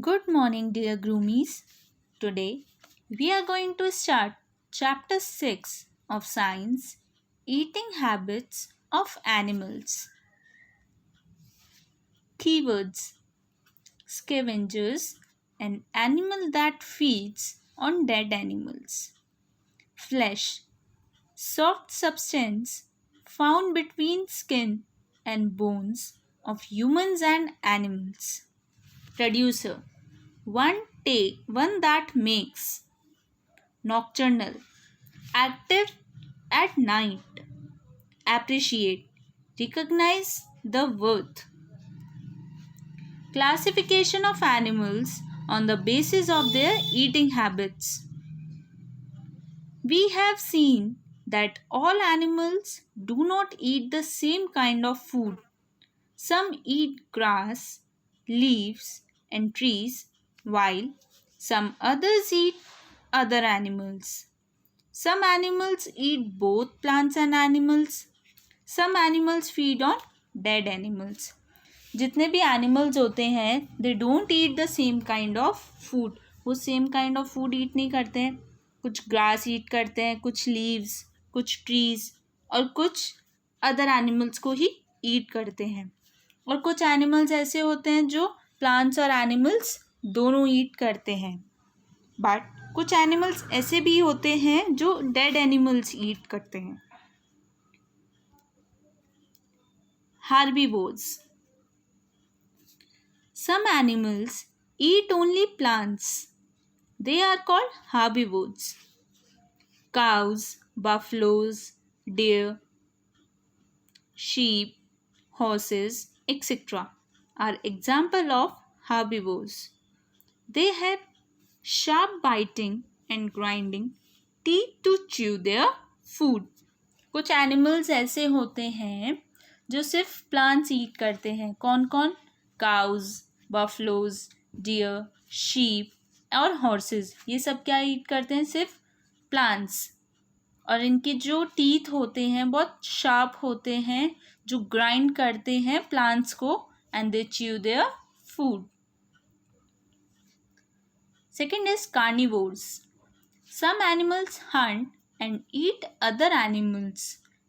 Good morning, dear groomies. Today we are going to start chapter 6 of Science Eating Habits of Animals. Keywords: scavengers, an animal that feeds on dead animals. Flesh, soft substance found between skin and bones of humans and animals. Producer, one that makes. Nocturnal, active at night. Appreciate, recognize the worth. Classification of animals on the basis of their eating habits. We have seen that all animals do not eat the same kind of food. Some eat grass, leaves, and trees, while some others eat other animals. Some animals eat both plants and animals. Some animals feed on dead animals. जितने भी animals होते हैं they don't eat the same kind of food. वो same kind of food ईट नहीं करते हैं. कुछ grass ईट करते हैं, कुछ लीव्स, कुछ ट्रीज और कुछ अदर एनिमल्स को ही ईट करते हैं. और कुछ एनिमल्स ऐसे होते हैं जो प्लांट्स और एनिमल्स दोनों ईट करते हैं. बट कुछ एनिमल्स ऐसे भी होते हैं जो डेड एनिमल्स ईट करते हैं. Herbivores. Some animals eat only plants. They are called herbivores. Cows, buffaloes, deer, sheep, horses, etc. are example of herbivores. They have sharp biting and grinding teeth to chew their food. कुछ animals ऐसे होते हैं जो सिर्फ plants ईट करते हैं. कौन कौन? काउज, बफलोज, डियर, शीप और हॉर्सेस. ये सब क्या ईट करते हैं? सिर्फ प्लांट्स. और इनके जो टीथ होते हैं बहुत शार्प होते हैं जो ग्राइंड करते हैं प्लांट्स को and they chew their food. Second is carnivores. Some animals hunt and eat other animals.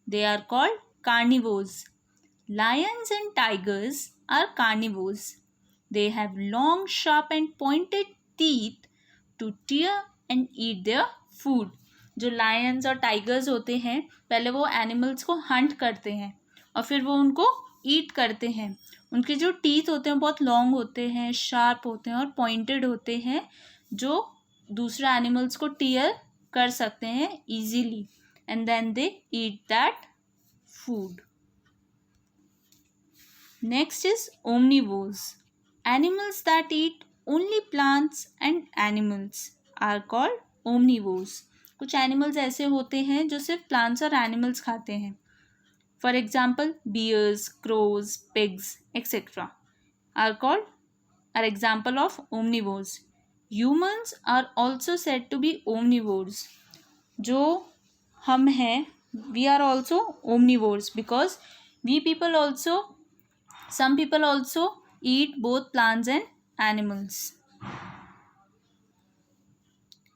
They are called carnivores. Lions and tigers are carnivores. They have long, sharp and pointed teeth to tear and eat their food. जो Lions और tigers होते हैं पहले वो animals को Hunt करते हैं और फिर वो उनको ईट करते हैं. उनके जो टीथ होते हैं बहुत लॉन्ग होते हैं, शार्प होते हैं और पॉइंटेड होते हैं जो दूसरे एनिमल्स को टीयर कर सकते हैं easily and then they eat that food. Next is omnivores. Animals that eat only plants and animals are called omnivores. कुछ एनिमल्स ऐसे होते हैं जो सिर्फ प्लांट्स और एनिमल्स खाते हैं. For example bears, crows, pigs, etc. are called are example of omnivores. Humans are also said to be omnivores. जो हम हैं we are also omnivores because some people also eat both plants and animals.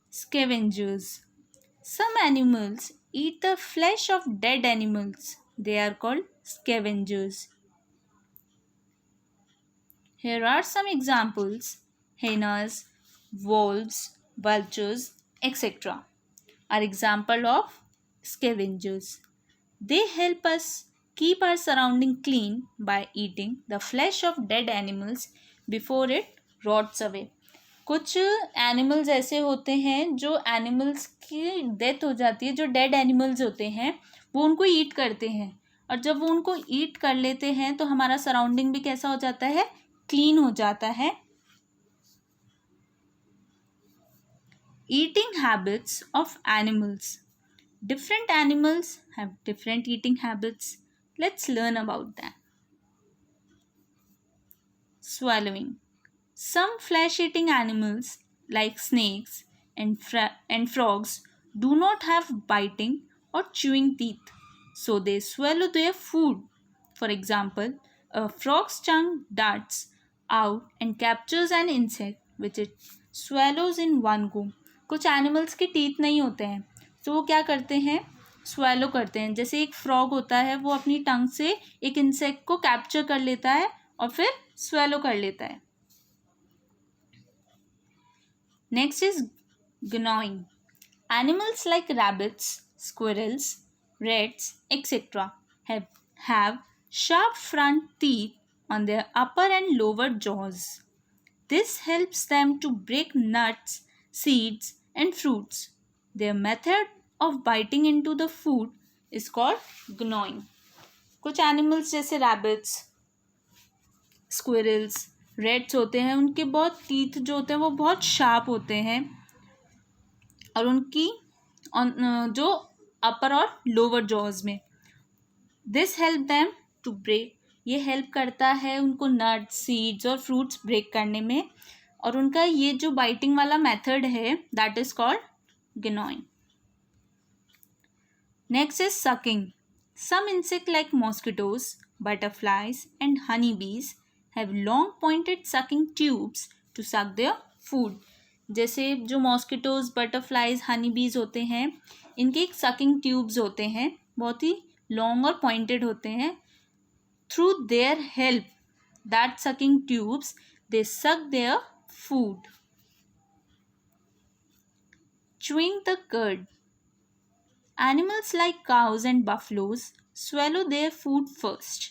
Scavengers. Some animals eat the flesh of dead animals. They are called scavengers. Here are some examples: hyenas, wolves, vultures, etc. are example of scavengers. They help us keep our surrounding clean by eating the flesh of dead animals before it rots away. कुछ animals ऐसे होते हैं जो animals की death हो जाती है, जो डेड एनिमल्स होते हैं वो उनको ईट करते हैं और जब वो उनको ईट कर लेते हैं तो हमारा सराउंडिंग भी कैसा हो जाता है? क्लीन हो जाता है. Eating habits of animals. Different animals have different eating habits. Let's learn about that. Swallowing. Some flesh-eating animals like snakes and frogs do not have biting or chewing teeth, so they swallow their food. For example, a frog's tongue darts out and captures an insect which it swallows in one go. कुछ animals के teeth नहीं होते हैं, तो वो क्या करते हैं, swallow करते हैं. जैसे एक फ्रॉग होता है, वो अपनी टंग से एक इंसेक्ट को कैप्चर कर लेता है और फिर swallow कर लेता है. Next is gnawing. Animals like rabbits, squirrels, rats, etc. have sharp front teeth on their upper and lower jaws. This helps them to break nuts, seeds, and fruits. Their method of biting into the food is called gnawing. कुछ animals जैसे rabbits, squirrels, rates होते हैं, उनके बहुत teeth जो होते हैं वो बहुत शार्प होते हैं और उनकी जो अपर और लोअर जॉज में. This help them to break, ये हेल्प करता है उनको नट्स, सीड्स और फ्रूट्स ब्रेक करने में. और उनका ये जो बाइटिंग वाला मेथड है that is called gnawing. Next is sucking. Some insects like mosquitoes, butterflies and honeybees have long pointed sucking tubes to suck their food. जैसे जो मॉस्किटोज, बटरफ्लाइज, हनी बीज होते हैं, इनके एक सकिंग ट्यूब्स होते हैं, बहुत ही लॉन्ग और पॉइंटेड होते हैं. Through their help, that sucking tubes, they suck their food. Chewing the cud. Animals like cows and buffaloes swallow their food first.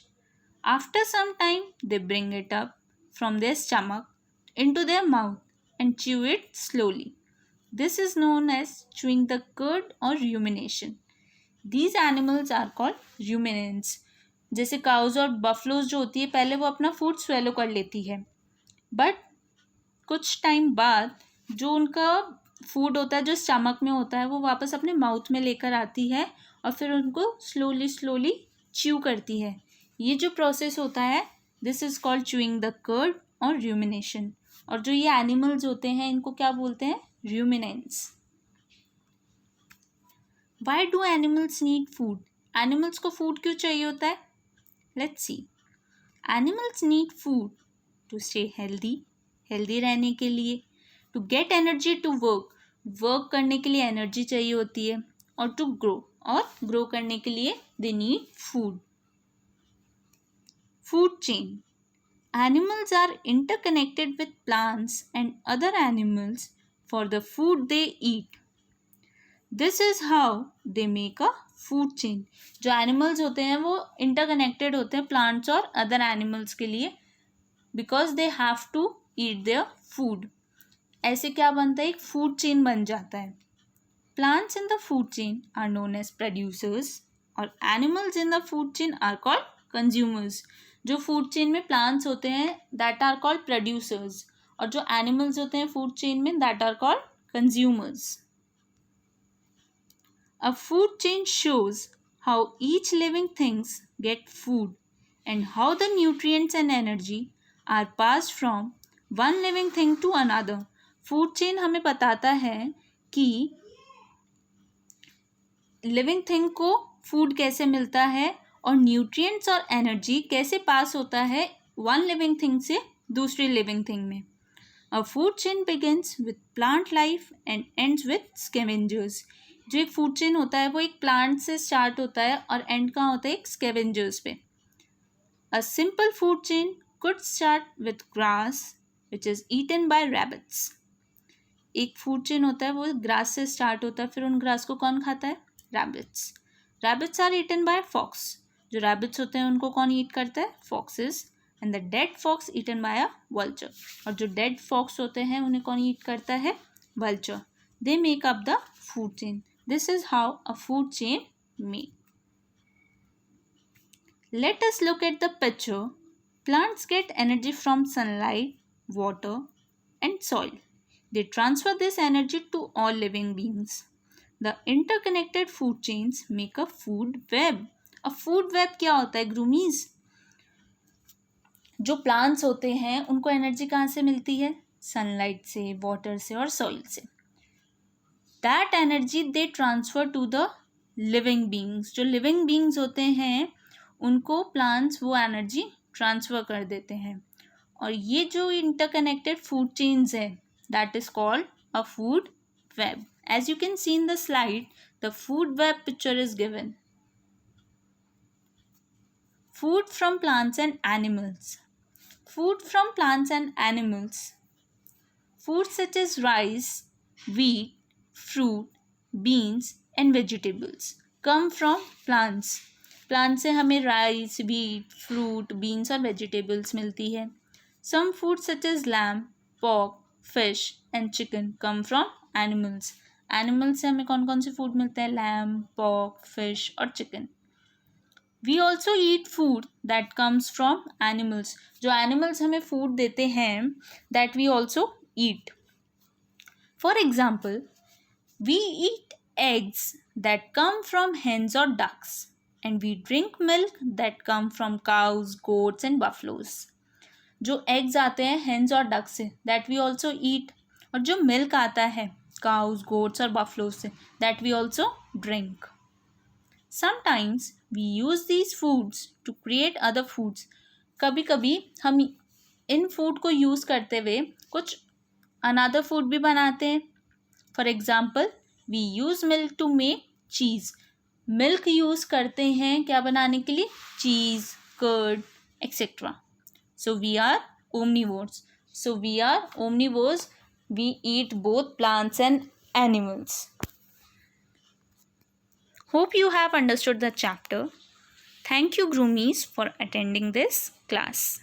After some time, they bring it up from their stomach into their mouth and chew it slowly. This is known as chewing the cud or rumination. These animals are called ruminants. जैसे cause और buffaloes जो होती है, पहले वो अपना food swallow कर लेती है, बट कुछ टाइम बाद जो उनका फूड होता है जो स्टमक में होता है वो वापस अपने माउथ में लेकर आती है और फिर उनको स्लोली स्लोली च्यू करती है. ये जो प्रोसेस होता है this is called chewing the curd और रूमिनेशन. और जो ये एनिमल्स होते हैं इनको क्या बोलते हैं, ruminants. Why do animals need food? Animals को फूड क्यों चाहिए होता है? Let's see. Animals need food to stay healthy, healthy रहने के लिए, to get energy to work, work करने के लिए एनर्जी चाहिए होती है, और टू ग्रो, और ग्रो करने के लिए they need food. Food chain. Animals are interconnected with plants and other animals for the food they eat. This is how they make a food chain. जो animals होते हैं वो interconnected होते हैं plants और other animals के लिए because they have to eat their food. ऐसे क्या बनता है, एक food chain बन जाता है. Plants in the food chain are known as producers और animals in the food chain are called consumers. जो फूड चेन में प्लांट्स होते हैं दैट आर कॉल्ड प्रोड्यूसर्स और जो एनिमल्स होते हैं फूड चेन में that are called consumers. A food chain shows how each living things get food and how the nutrients and energy are passed from one living thing to another. Food chain हमें बताता है कि living thing को food कैसे मिलता है और nutrients और एनर्जी कैसे पास होता है वन लिविंग थिंग से दूसरी लिविंग थिंग में. अ food chain begins with plant life and ends with scavengers. जो एक फूड चेन होता है वो एक प्लांट से स्टार्ट होता है और एंड कहाँ होता है, एक स्कैवेंजर्स पे. A simple food chain could start with grass which is eaten by rabbits. एक फूड चेन होता है वो ग्रास से स्टार्ट होता है, फिर उन ग्रास को कौन खाता है, rabbits. Rabbits are eaten by fox. जो रैबिट्स होते हैं उनको कौन ईट करता है, foxes. And the dead fox eaten by a vulture. और जो डेड फॉक्स होते हैं उन्हें कौन ईट करता है, vulture. They make up the food chain. This is how a food chain make. Let us look at the picture. Plants get energy from sunlight, water and soil. They transfer this energy to all living beings. The interconnected food chains make a food web. A food web क्या होता है, ग्रूमीज. जो plants होते हैं उनको energy कहाँ से मिलती है, सनलाइट से, वाटर से और सॉइल से. That energy they transfer to the living beings. जो लिविंग बींग्स होते हैं उनको प्लांट्स वो एनर्जी ट्रांसफर कर देते हैं और ये जो इंटरकनेक्टेड फूड चेन्स है that is called a food web. As you can see in the slide, the food web picture is given. Food from plants and animals. Food from plants and animals. Food such as rice, wheat, fruit, beans and vegetables come from plants. Plants से हमें rice, wheat, fruit, beans और vegetables मिलती है. Some food such as lamb, pork, fish and chicken come from animals. Animals से हमें कौन कौन से food मिलते हैं? Lamb, pork, fish और chicken. We also eat food that comes from animals. जो animals हमें food देते हैं that we also eat. For example, we eat eggs that come from hens or ducks, and we drink milk that come from cows, goats and buffaloes. जो eggs आते हैं hens और ducks से that we also eat, और जो milk आता है cows, goats और buffaloes से that we also drink. Sometimes we use these foods to create other foods. कभी कभी हम इन फूड को यूज़ करते हुए कुछ अनदर फूड भी बनाते हैं. For example, we use milk to make cheese. Milk use करते हैं क्या बनाने के लिए? Cheese, curd etcetera. So we are omnivores. We eat both plants and animals. Hope you have understood the chapter. Thank you, Groomies, for attending this class.